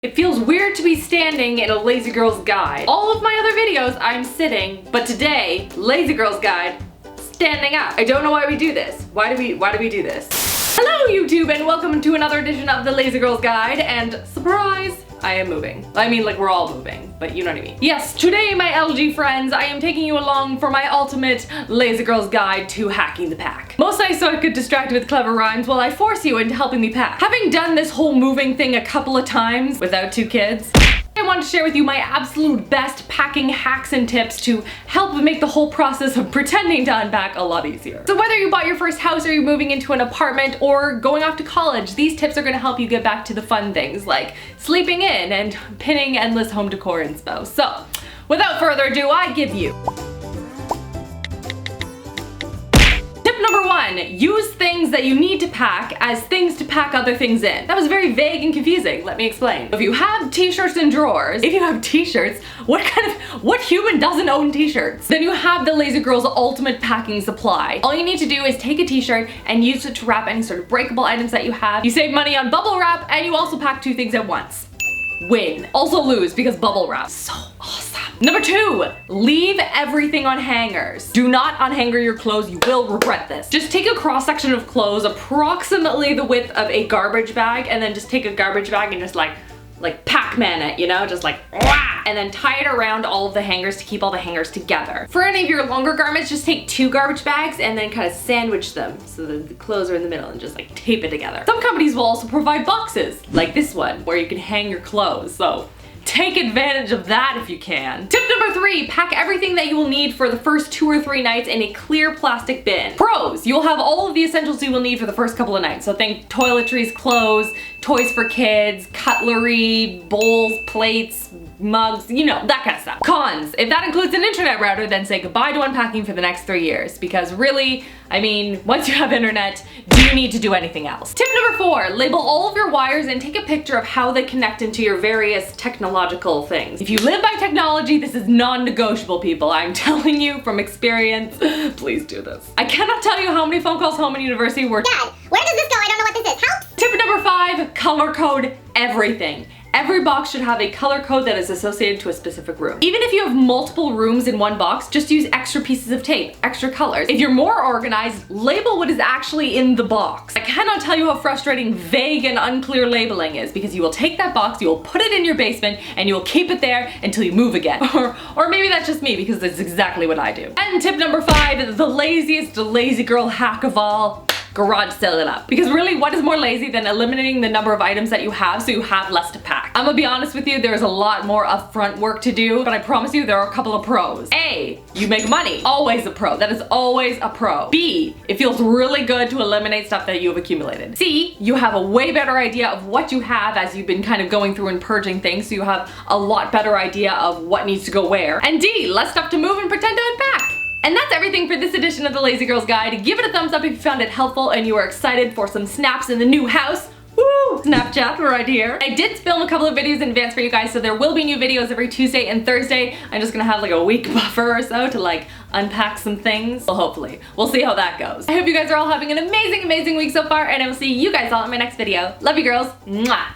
It feels weird to be standing in a Lazy Girl's Guide. All of my other videos, I'm sitting, but today, Lazy Girl's Guide, standing up. I don't know why we do this. Why do we do this? Hello YouTube and welcome to another edition of the Lazy Girl's Guide, and surprise, I am moving. I mean, like, we're all moving, but you know what I mean. Yes, today, my LG friends, I am taking you along for my ultimate Lazy Girl's Guide to hacking the pack. Mostly so I could distract you with clever rhymes while I force you into helping me pack. Having done this whole moving thing a couple of times without two kids, I want to share with you my absolute best packing hacks and tips to help make the whole process of pretending to unpack a lot easier. So whether you bought your first house or you're moving into an apartment or going off to college, these tips are going to help you get back to the fun things like sleeping in and pinning endless home decor inspo. So without further ado, I give you Number 1, use things that you need to pack as things to pack other things in. That was very vague and confusing. Let me explain. If you have t-shirts and drawers, if you have t-shirts, what human doesn't own t-shirts? Then you have the Lazy Girl's ultimate packing supply. All you need to do is take a t-shirt and use it to wrap any sort of breakable items that you have. You save money on bubble wrap and you also pack 2 things at once. Win. Also lose because bubble wrap. So awesome. Number 2, leave everything on hangers. Do not unhanger your clothes, you will regret this. Just take a cross section of clothes approximately the width of a garbage bag and then just take a garbage bag and just like Pac-Man it, you know, just like wah! And then tie it around all of the hangers to keep all the hangers together. For any of your longer garments, just take 2 garbage bags and then kind of sandwich them so that the clothes are in the middle and just like tape it together. Some companies will also provide boxes, like this one, where you can hang your clothes, so take advantage of that if you can. Tip number 3, pack everything that you will need for the first 2 or 3 nights in a clear plastic bin. Pros, you'll have all of the essentials you will need for the first couple of nights. So think toiletries, clothes, toys for kids, cutlery, bowls, plates, mugs, you know, that kind of stuff. Cons, if that includes an internet router, then say goodbye to unpacking for the next 3 years, because really, I mean, once you have internet, do you need to do anything else? Tip number 4, label all of your wires and take a picture of how they connect into your various technological things. If you live by technology, this is non-negotiable, people. I'm telling you from experience, please do this. I cannot tell you how many phone calls home and university were— Dad, where does this go? I don't know what this is. Help! Tip number 5, color code everything. Every box should have a color code that is associated to a specific room. Even if you have multiple rooms in one box, just use extra pieces of tape, extra colors. If you're more organized, label what is actually in the box. I cannot tell you how frustrating vague and unclear labeling is, because you will take that box, you will put it in your basement, and you will keep it there until you move again. Or maybe that's just me, because that's exactly what I do. And tip number 5, the laziest lazy girl hack of all: garage sale it up. Because really, what is more lazy than eliminating the number of items that you have so you have less to pack? I'm gonna be honest with you, there's a lot more upfront work to do, but I promise you there are a couple of pros. A, you make money. Always a pro. That is always a pro. B, it feels really good to eliminate stuff that you have accumulated. C, you have a way better idea of what you have as you've been kind of going through and purging things, so you have a lot better idea of what needs to go where. And D, less stuff to move and pretend to unpack. And that's everything for this edition of the Lazy Girl's Guide. Give it a thumbs up if you found it helpful and you are excited for some snaps in the new house. Woo! Snapchat right here. I did film a couple of videos in advance for you guys, so there will be new videos every Tuesday and Thursday. I'm just gonna have like a week buffer or so to like unpack some things. Well, hopefully. We'll see how that goes. I hope you guys are all having an amazing, amazing week so far, and I will see you guys all in my next video. Love you girls. Mwah!